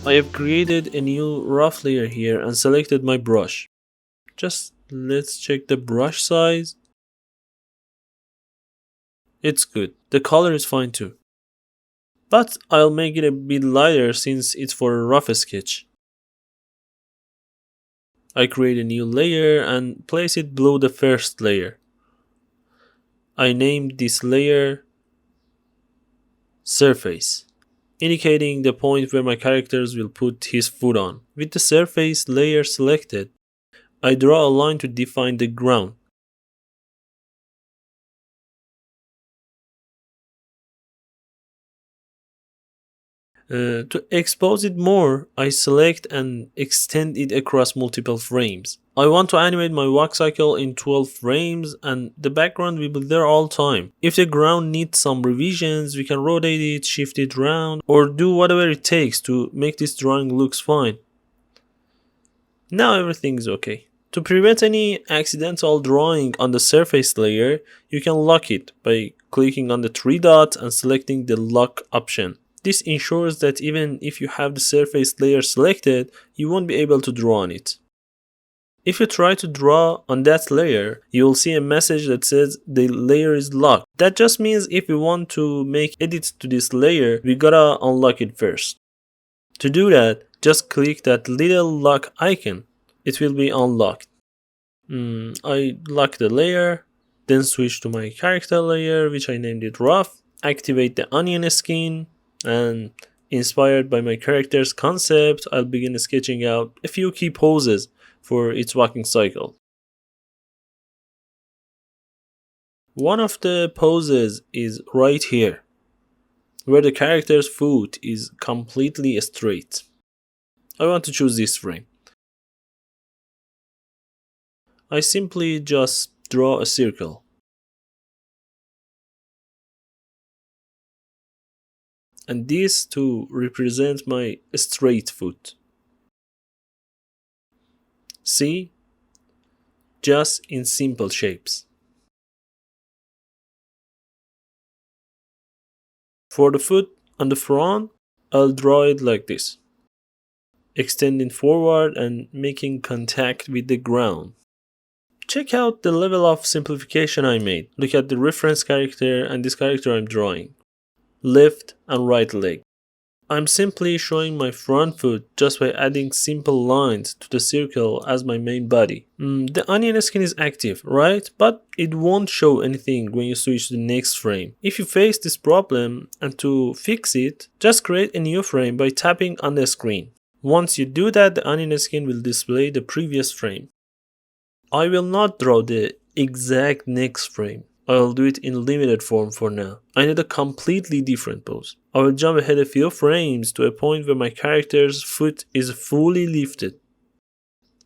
I have created a new rough layer here and selected my brush. Just let's check the brush size. It's good. The color is fine too. But I'll make it a bit lighter since it's for a rough sketch. I create a new layer and place it below the first layer. I named this layer Surface, indicating the point where my characters will put his foot on. With the surface layer selected, I draw a line to define the ground. To expose it more, I select and extend it across multiple frames. I want to animate my walk cycle in 12 frames and the background will be there all time. If the ground needs some revisions, we can rotate it, shift it around, or do whatever it takes to make this drawing looks fine. Now everything is okay. To prevent any accidental drawing on the surface layer, you can lock it by clicking on the three dots and selecting the lock option. This ensures that even if you have the surface layer selected, you won't be able to draw on it. If you try to draw on that layer, you will see a message that says the layer is locked. That just means if we want to make edits to this layer, we gotta unlock it first. To do that, just click that little lock icon. It will be unlocked. I lock the layer, then switch to my character layer, which I named it rough, activate the onion skin, and inspired by my character's concept, I'll begin sketching out a few key poses for its walking cycle. One of the poses is right here, where the character's foot is completely straight. I want to choose this frame. I simply just draw a circle. And this to represent my straight foot. See? Just in simple shapes. For the foot on the front, I'll draw it like this, extending forward and making contact with the ground. Check out the level of simplification I made. Look at the reference character and this character I'm drawing. Left and right leg. I'm simply showing my front foot just by adding simple lines to the circle as my main body. The onion skin is active, right? But it won't show anything when you switch to the next frame. If you face this problem and to fix it, just create a new frame by tapping on the screen. Once you do that, the onion skin will display the previous frame. I will not draw the exact next frame. I'll do it in limited form for now. I need a completely different pose. I will jump ahead a few frames to a point where my character's foot is fully lifted.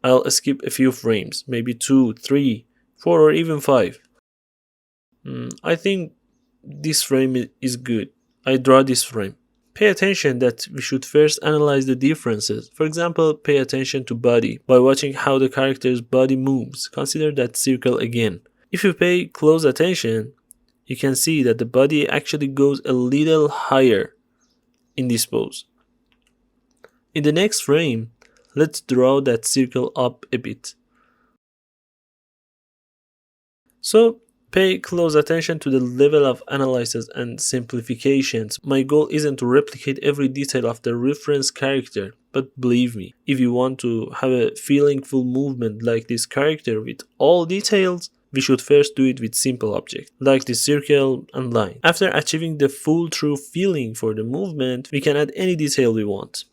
I'll skip a few frames, maybe 2, 3, 4 or even 5. I think this frame is good. I draw this frame. Pay attention that we should first analyze the differences. For example, pay attention to body. By watching how the character's body moves, consider that circle again. If you pay close attention, you can see that the body actually goes a little higher in this pose. In the next frame, let's draw that circle up a bit. So, pay close attention to the level of analysis and simplifications. My goal isn't to replicate every detail of the reference character, but believe me, if you want to have a feelingful movement like this character with all details, we should first do it with simple objects, like the circle and line. After achieving the full true feeling for the movement, we can add any detail we want.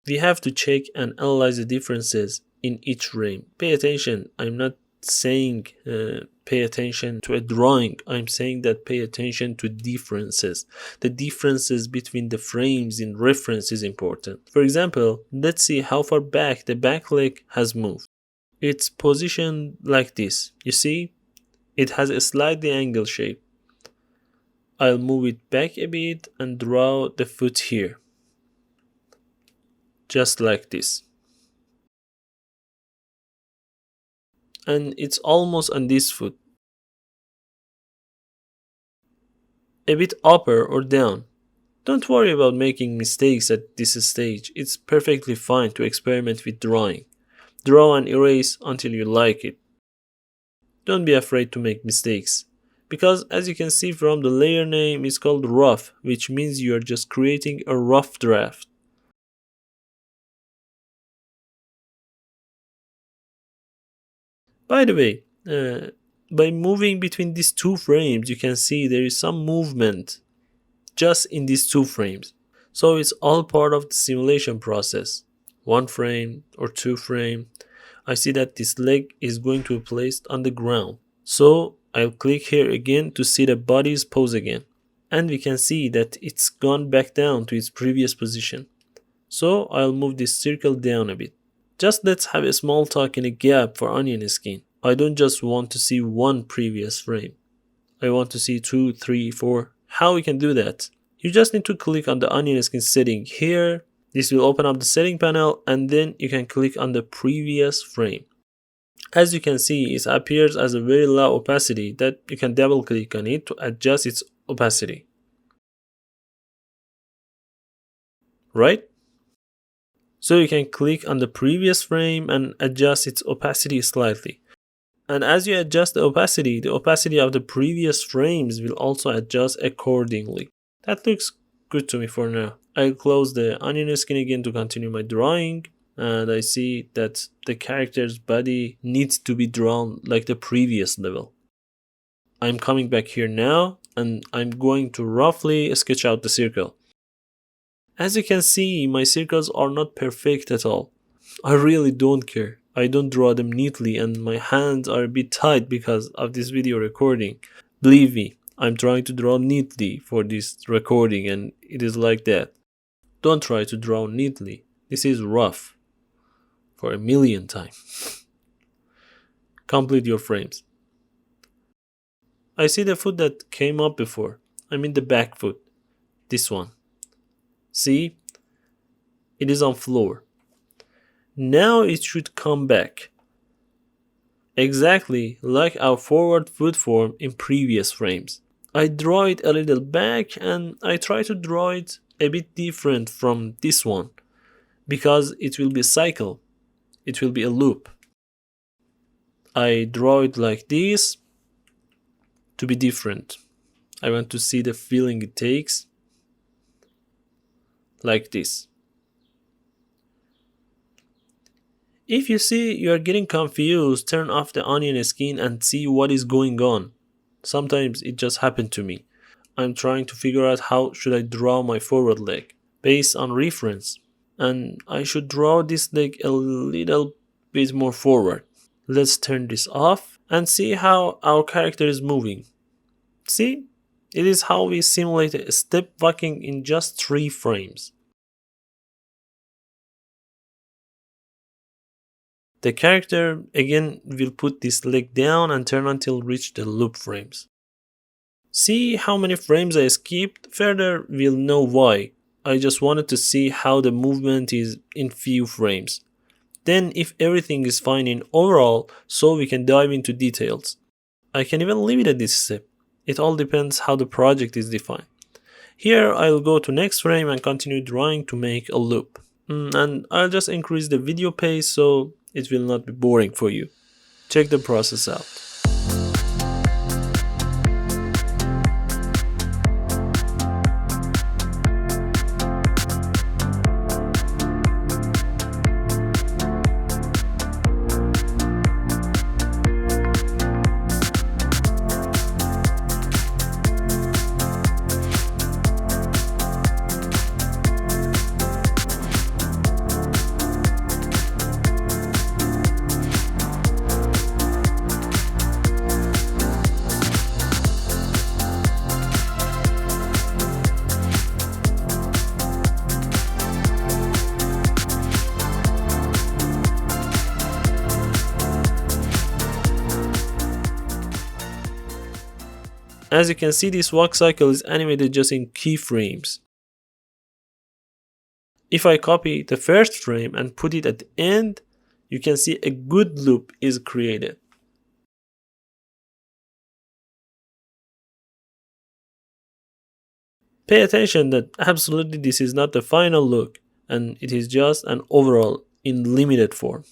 We have to check and analyze the differences in each frame. Pay attention, I'm not saying pay attention to a drawing. I'm saying that pay attention to differences. The differences between the frames in reference is important. For example, let's see how far back the back leg has moved. It's positioned like this. You see? It has a slightly angled shape. I'll move it back a bit and draw the foot here. Just like this. And it's almost on this foot. A bit upper or down. Don't worry about making mistakes at this stage. It's perfectly fine to experiment with drawing. Draw and erase until you like it. Don't be afraid to make mistakes. Because as you can see from the layer name, it's called rough, which means you are just creating a rough draft. By the way, by moving between these two frames, you can see there is some movement just in these two frames. So it's all part of the simulation process. One frame or two frame. I see that this leg is going to be placed on the ground. So I'll click here again to see the body's pose again. And we can see that it's gone back down to its previous position. So I'll move this circle down a bit. Just let's have a small talk in a gap for onion skin. I don't just want to see one previous frame. I want to see 2, 3, 4. How we can do that? You just need to click on the onion skin setting here. This will open up the setting panel and then you can click on the previous frame. As you can see, it appears as a very low opacity that you can double click on it to adjust its opacity. Right? So you can click on the previous frame and adjust its opacity slightly. And as you adjust the opacity of the previous frames will also adjust accordingly. That looks good to me for now. I'll close the onion skin again to continue my drawing. And I see that the character's body needs to be drawn like the previous level. I'm coming back here now and I'm going to roughly sketch out the circle. As you can see, my circles are not perfect at all. I really don't care. I don't draw them neatly and my hands are a bit tight because of this video recording. Believe me, I'm trying to draw neatly for this recording and it is like that. Don't try to draw neatly. This is rough. For a million times. Complete your frames. I see the foot that came up before. I mean the back foot. This one. See? It is on floor. Now it should come back. Exactly like our forward foot form in previous frames. I draw it a little back and I try to draw it a bit different from this one. Because it will be a cycle. It will be a loop. I draw it like this to be different. I want to see the feeling it takes. Like this. If you see you are getting confused, turn off the onion skin and see what is going on. Sometimes it just happened to me. I'm trying to figure out how should I draw my forward leg based on reference. And I should draw this leg a little bit more forward. Let's turn this off and see how our character is moving. See? It is how we simulate a step walking in just 3 frames. The character again will put this leg down and turn until reach the loop frames. See how many frames I skipped? Further we'll know why. I just wanted to see how the movement is in few frames. Then if everything is fine in overall, so we can dive into details. I can even leave it at this step. It all depends how the project is defined. Here I'll go to next frame and continue drawing to make a loop. And I'll just increase the video pace so it will not be boring for you. Check the process out. As you can see, this walk cycle is animated just in keyframes. If I copy the first frame and put it at the end, you can see a good loop is created. Pay attention that absolutely this is not the final look and it is just an overall in limited form.